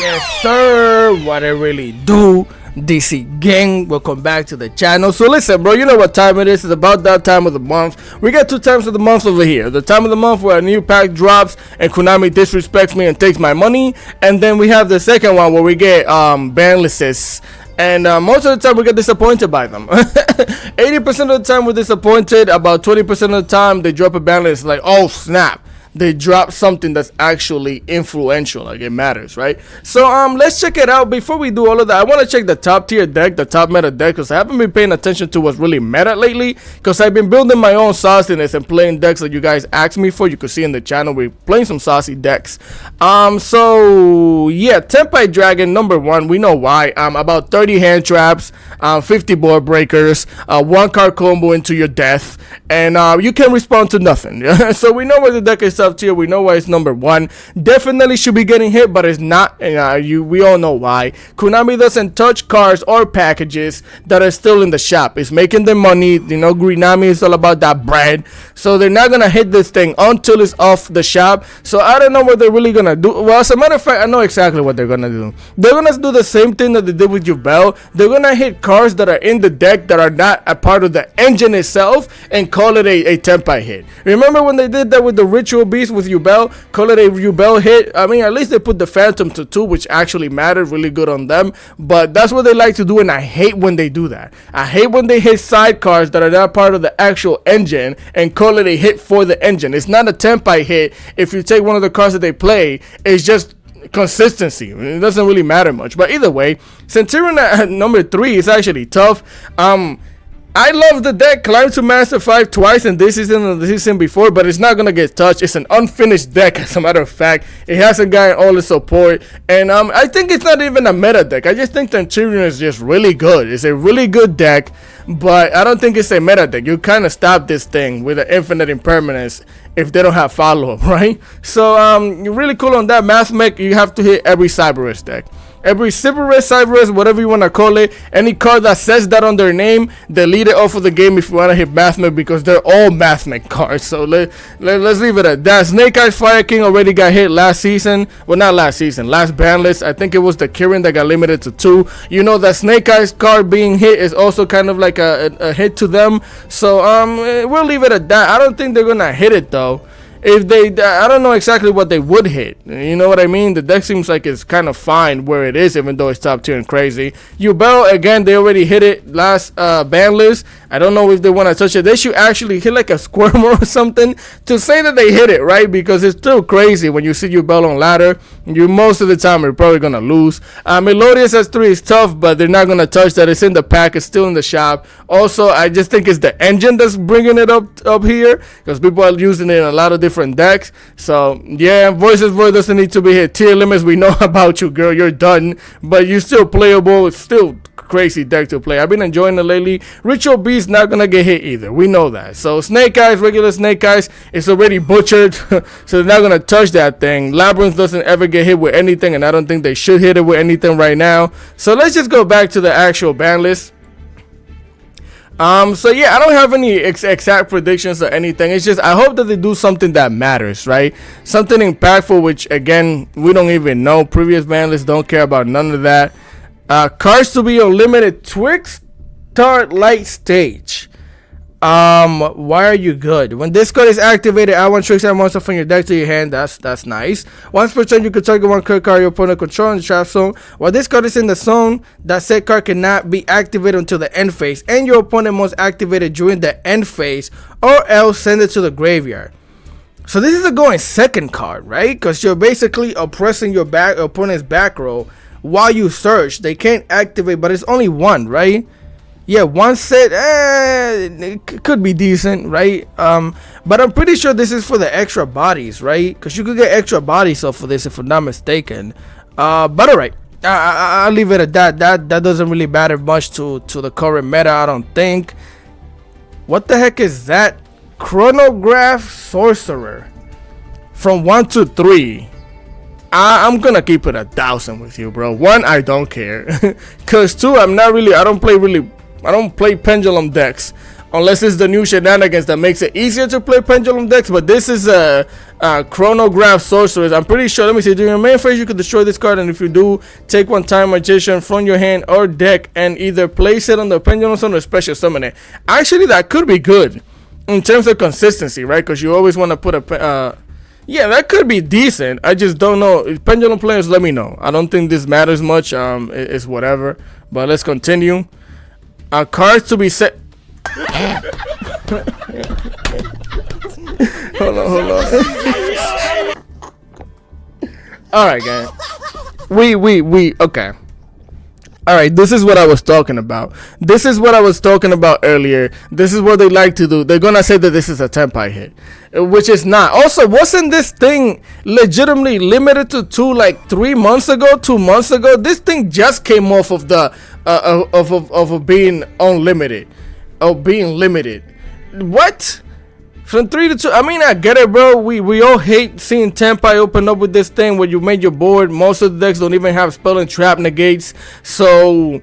Yes, sir. What I really do. DC gang, welcome back to the channel. So listen, bro, you know what time it is. It's about that time of the month. We got 2 times of the month over here. The time of the month where a new pack drops and Konami disrespects me and takes my money, and then we have the second one where we get ban lists. And most of the time we get disappointed by them. 80% of the time we're disappointed. About 20% of the time they drop a ban list like, oh snap, they drop something that's actually influential, like it matters, right? So let's check it out. Before we do all of that, I want to check the top tier deck, the top meta deck, because I haven't been paying attention to what's really meta lately, because I've been building my own sauciness and playing decks that you guys asked me for. You can see in the channel we're playing some saucy decks. So yeah, Tempai Dragon number 1, we know why. About 30 hand traps, 50 board breakers, 1 card combo into your death, and you can respond to nothing. So we know where the deck is tier. We know why it's number 1. Definitely should be getting hit, but it's not. We all know why. Konami doesn't touch cards or packages that are still in the shop. It's making them money. You know, Konami is all about that bread, so they're not gonna hit this thing until it's off the shop. So I don't know what they're really gonna do. Well, as a matter of fact, I know exactly what they're gonna do. They're gonna do the same thing that they did with Yubel. They're gonna hit cards that are in the deck that are not a part of the engine itself and call it a Tempai hit. Remember when they did that with the Ritual Beast with Yubel? Call it a Yubel hit. I mean, at least they put the Phantom to 2, which actually mattered, really good on them. But that's what they like to do, and I hate when they do that. I hate when they hit sidecars that are not part of the actual engine and call it a hit for the engine. It's not a Tempai hit if you take one of the cards that they play. It's just consistency. It doesn't really matter much. But either way, Centurion at number 3 is actually tough. I love the deck. Climb to Master 5 twice in this season and the season before, but it's not gonna get touched. It's an unfinished deck, as a matter of fact. It hasn't gotten all the support, and I think it's not even a meta deck. I just think Centurion is just really good. It's a really good deck, but I don't think it's a meta deck. You kind of stop this thing with an infinite impermanence if they don't have follow-up, right? So you're really cool on that. Math Mech, you have to hit every Cyberus deck. Every Cyberus, whatever you want to call it, any card that says that on their name, delete it off of the game if you want to hit Mathmech, because they're all Mathmech cards. So let's leave it at that. Snake Eyes Fire King already got hit last season. Well, not last season, last ban list. I think it was the Kirin that got limited to 2. You know that Snake Eyes card being hit is also kind of like a hit to them. So we'll leave it at that. I don't think they're gonna hit it though. If they, I don't know exactly what they would hit. You know what I mean? The deck seems like it's kind of fine where it is, even though it's top tier and crazy. Yubel, again, they already hit it last ban list. I don't know if they want to touch it. They should actually hit like a Squirmer or something to say that they hit it, right? Because it's still crazy when you see Yubel on ladder. You most of the time are probably gonna lose. Melodious S3 is tough, but they're not gonna touch that. It's in the pack. It's still in the shop. Also, I just think it's the engine that's bringing it up here, because people are using it in a lot of different decks. So yeah, Voices Void doesn't need to be hit. Tier limits, we know about you, girl. You're done, but you're still playable. It's still crazy deck to play. I've been enjoying it lately. Ritual Beast not gonna get hit either. We know that. So Snake Eyes, regular Snake Eyes, it's already butchered, so they're not gonna touch that thing. Labyrinth doesn't ever get hit with anything, and I don't think they should hit it with anything right now. So let's just go back to the actual ban list. So yeah, I don't have any exact predictions or anything. It's just I hope that they do something that matters, right? Something impactful, which again we don't even know. Previous ban lists don't care about none of that. Cards to be unlimited. Twix Tart Light Stage. Why are you good? When this card is activated, add 1 Trick Side monster from your deck to your hand. That's nice. Once per turn, you can target 1 card your opponent control in the trap zone. While this card is in the zone, that said card cannot be activated until the end phase, and your opponent must activate it during the end phase, or else send it to the graveyard. So this is a going second card, right? Because you're basically oppressing your opponent's back row while you search. They can't activate, but it's only 1, right? Yeah, 1 set, it could be decent, right? But I'm pretty sure this is for the extra bodies, right? Because you could get extra bodies off of this if I'm not mistaken. But alright, I'll leave it at that. That doesn't really matter much to the current meta, I don't think. What the heck is that? Chronograph Sorcerer. From 1 to 3. I'm gonna keep it 1,000 with you, bro. 1, I don't care. Cause 2, I don't play pendulum decks unless it's the new shenanigans that makes it easier to play pendulum decks. But this is a Chronograph Sorcerer. I'm pretty sure. Let me see. During your main phase, you can destroy this card, and if you do, take one time Magician from your hand or deck and either place it on the Pendulum Stone or special summon it. Actually, that could be good in terms of consistency, right? Because you always want to put a yeah, that could be decent. I just don't know. If Pendulum players, let me know. I don't think this matters much. It's whatever. But let's continue. Cards to be set. hold on. All right, guys. Okay. All right, this is what I was talking about. This is what I was talking about earlier. This is what they like to do. They're gonna say that this is a Tenpai hit, which is not. Also, wasn't this thing legitimately limited to 3 months ago, 2 months ago? This thing just came off of the of being unlimited, of being limited. What? From 3 to 2. I mean, I get it, bro. We all hate seeing Tenpai open up with this thing where you made your board. Most of the decks don't even have spell and trap negates. So,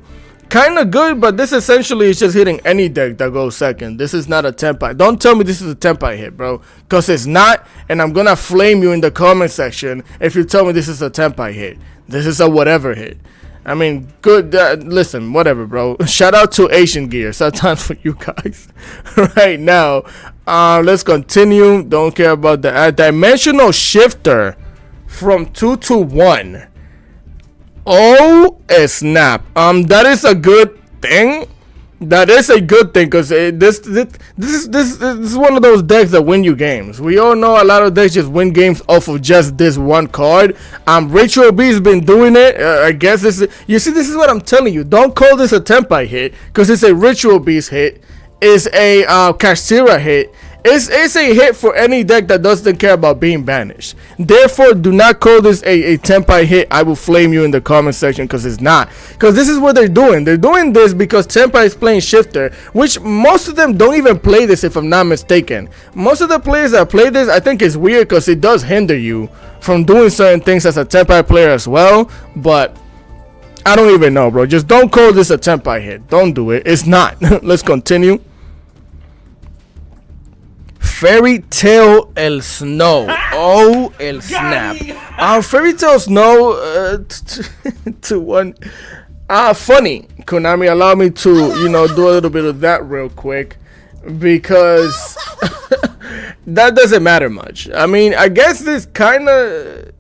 kind of good, but this essentially is just hitting any deck that goes second. This is not a Tenpai. Don't tell me this is a Tenpai hit, bro. Because it's not, and I'm going to flame you in the comment section if you tell me this is a Tenpai hit. This is a whatever hit. I mean, good. Listen, whatever, bro. Shout out to Asian Gear. Sometimes for you guys. Right now, let's continue. Don't care about the dimensional shifter from 2 to 1. Oh, snap. That is a good thing. That is a good thing because this is one of those decks that win you games. We all know a lot of decks just win games off of just this one card. Ritual Beast's been doing it. I guess this is, you see, this is what I'm telling you. Don't call this a Tenpai hit because it's a Ritual Beast hit. It's a Kashtira hit. It's a hit for any deck that doesn't care about being banished. Therefore, do not call this a Tenpai hit. I will flame you in the comment section because it's not. Because this is what they're doing. They're doing this because Tenpai is playing Shifter, which most of them don't even play this if I'm not mistaken. Most of the players that play this, I think it's weird because it does hinder you from doing certain things as a Tenpai player as well. But I don't even know, bro. Just don't call this a Tenpai hit. Don't do it. It's not. Let's continue. Fairy Tail El Snow. Oh, El Snap. Fairy Tail Snow to 1. Funny. Konami, allow me to, do a little bit of that real quick because that doesn't matter much. I mean, I guess this kind of.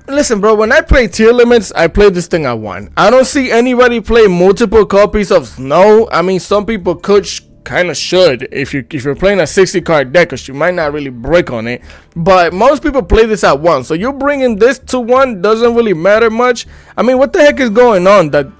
Listen, bro, when I play tier limits, I play this thing at 1. I don't see anybody play multiple copies of Snow. I mean, some people could. Kind of should if you're playing a 60 card deck, because you might not really break on it, but most people play this at 1. So you bringing this to 1 doesn't really matter much. I mean, what the heck is going on? That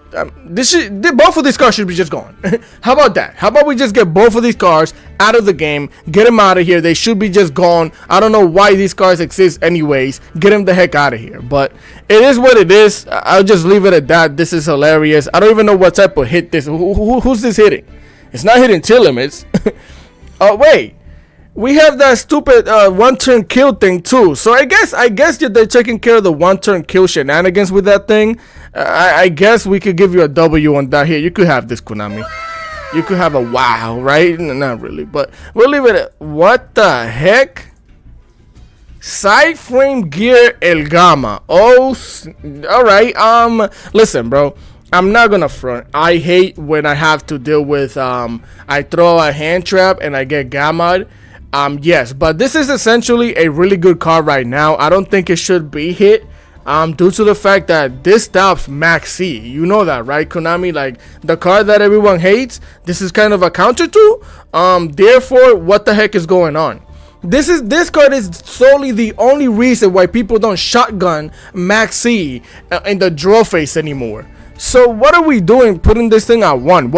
both of these cards should be just gone. How about that? How about we just get both of these cards out of the game, get them out of here? They should be just gone. I don't know why these cards exist anyways. Get them the heck out of here. But it is what it is. I'll just leave it at that. This is hilarious. I don't even know what type of hit this. Who's this hitting? It's not hitting tier limits. Oh wait, we have that stupid one turn kill thing too. So I guess they're taking care of the one turn kill shenanigans with that thing. I guess we could give you a W on that here. You could have this, Konami. You could have a wow, right? Not really, but we'll leave it at what the heck. PSY-Framegear El Gamma. Oh, all right. Listen, bro. I'm not gonna front. I hate when I have to deal with I throw a hand trap and I get Gamma'd. Yes, but this is essentially a really good card right now. I don't think it should be hit due to the fact that this stops Max C. You know that, right, Konami? Like the card that everyone hates, this is kind of a counter to. Therefore, what the heck is going on? This card is solely the only reason why people don't shotgun Max C in the draw phase anymore. So what are we doing putting this thing at 1?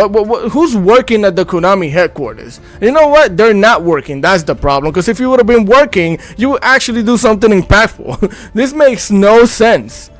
Who's working at the Konami headquarters? You know what? They're not working. That's the problem. Because if you would have been working, you would actually do something impactful. This makes no sense.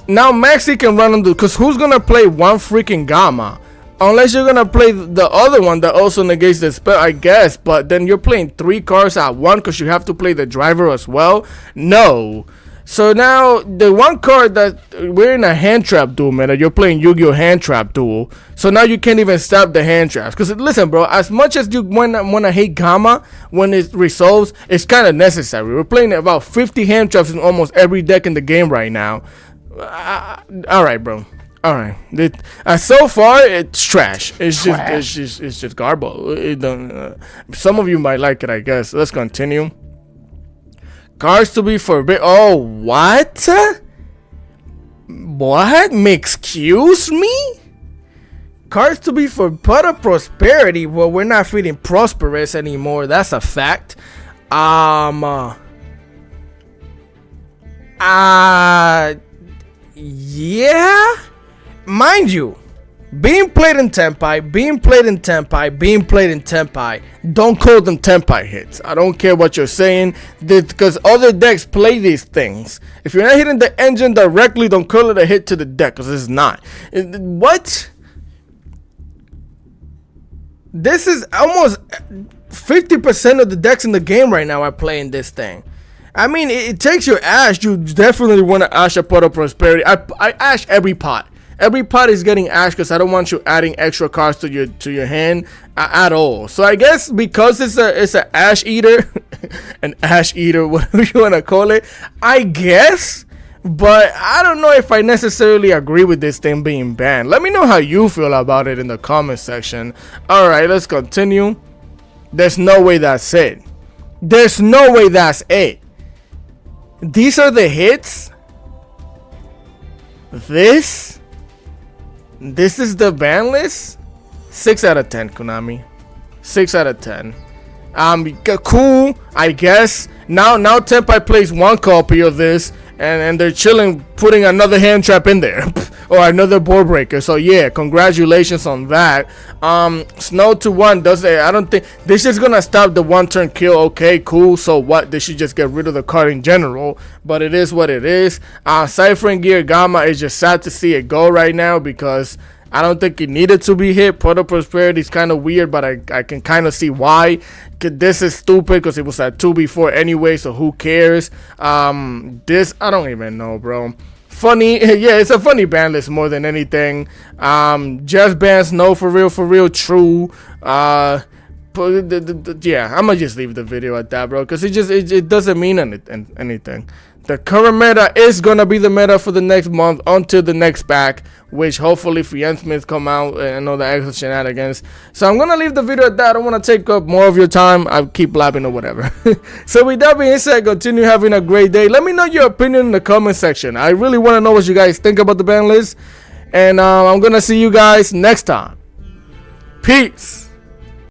Now Maxi can run on the, because who's gonna play one freaking Gamma? Unless you're gonna play the other one that also negates the spell, I guess. But then you're playing 3 cards at 1 because you have to play the driver as well. No. So now the one card that we're in a hand trap duel meta, you're playing Yu-Gi-Oh! Hand trap duel. So now you can't even stop the hand traps. Because listen, bro, as much as you wanna hate Gamma when it resolves, it's kind of necessary. We're playing about 50 hand traps in almost every deck in the game right now. All right, bro. All right. So far, it's trash. It's just garbo. It don't. Some of you might like it, I guess. Let's continue. Cards to be forbidden. Oh, what? What? Excuse me? Cards to be for Pot of Prosperity. Well, we're not feeling prosperous anymore. That's a fact. Yeah. Mind you, being played in Tenpai, don't call them Tenpai hits. I don't care what you're saying, because other decks play these things. If you're not hitting the engine directly, don't call it a hit to the deck, because it's not. What? This is almost 50% of the decks in the game right now are playing this thing. I mean, it takes your ash. You definitely want to ash a Pot of Prosperity. I ash every pot. Every pot is getting ash because I don't want you adding extra cards to your hand at all. So I guess because it's a ash eater, an ash eater, whatever you want to call it, I guess. But I don't know if I necessarily agree with this thing being banned. Let me know how you feel about it in the comment section. All right, let's continue. There's no way that's it. There's no way that's it. These are the hits. This is the ban list. 6 out of 10, Konami. 6 out of 10. Cool, I guess. Now Tenpai plays one copy of this, and they're chilling, putting another hand trap in there or another board breaker. So yeah, congratulations on that. Snow to 1 does it. I don't think this is gonna stop the 1-turn kill. Okay, cool. So what? They should just get rid of the card in general. But it is what it is. PSY-Framegear Gamma is just sad to see it go right now because I don't think it needed to be hit. Pot of Prosperity is kind of weird, but I can kind of see why. This is stupid because it was at 2 before anyway, so who cares? This, I don't even know, bro. Funny, yeah, it's a funny ban list more than anything. Just bans, no, for real, true. Yeah, I'm gonna just leave the video at that, bro, because it doesn't mean anything. The current meta is gonna be the meta for the next month until the next pack, which hopefully Fiend Smith come out and all the extra shenanigans. So I'm gonna leave the video at that. I don't want to take up more of your time. I keep blabbing or whatever. So with that being said, continue having a great day. Let me know your opinion in the comment section. I really want to know what you guys think about the ban list, and I'm gonna see you guys next time. Peace.